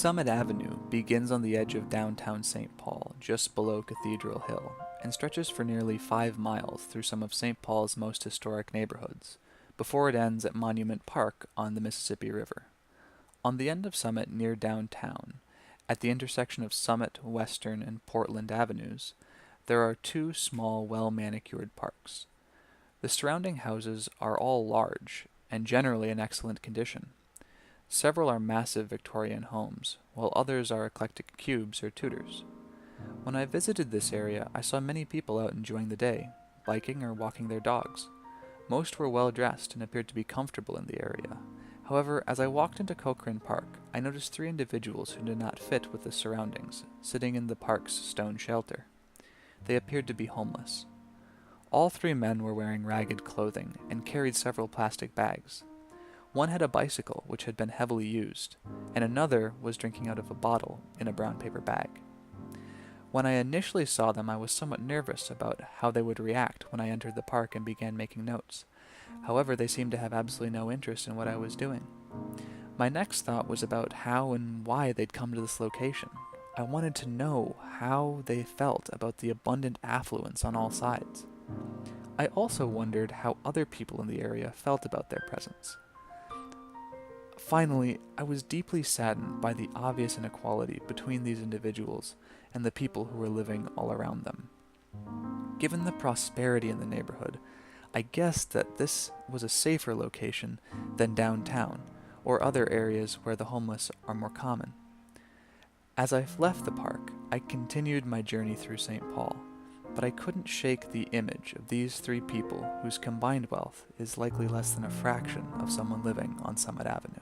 Summit Avenue begins on the edge of downtown St. Paul, just below Cathedral Hill, and stretches for nearly 5 miles through some of St. Paul's most historic neighborhoods, before it ends at Monument Park on the Mississippi River. On the end of Summit near downtown, at the intersection of Summit, Western, and Portland Avenues, there are two small, well-manicured parks. The surrounding houses are all large, and generally in excellent condition. Several are massive Victorian homes, while others are eclectic cubes or Tudors. When I visited this area, I saw many people out enjoying the day, biking or walking their dogs. Most were well dressed and appeared to be comfortable in the area. However, as I walked into Cochran Park, I noticed three individuals who did not fit with the surroundings, sitting in the park's stone shelter. They appeared to be homeless. All three men were wearing ragged clothing and carried several plastic bags. One had a bicycle which had been heavily used, and another was drinking out of a bottle in a brown paper bag. When I initially saw them, I was somewhat nervous about how they would react when I entered the park and began making notes. However, they seemed to have absolutely no interest in what I was doing. My next thought was about how and why they'd come to this location. I wanted to know how they felt about the abundant affluence on all sides. I also wondered how other people in the area felt about their presence. Finally, I was deeply saddened by the obvious inequality between these individuals and the people who were living all around them. Given the prosperity in the neighborhood, I guessed that this was a safer location than downtown or other areas where the homeless are more common. As I left the park, I continued my journey through St. Paul, but I couldn't shake the image of these three people whose combined wealth is likely less than a fraction of someone living on Summit Avenue.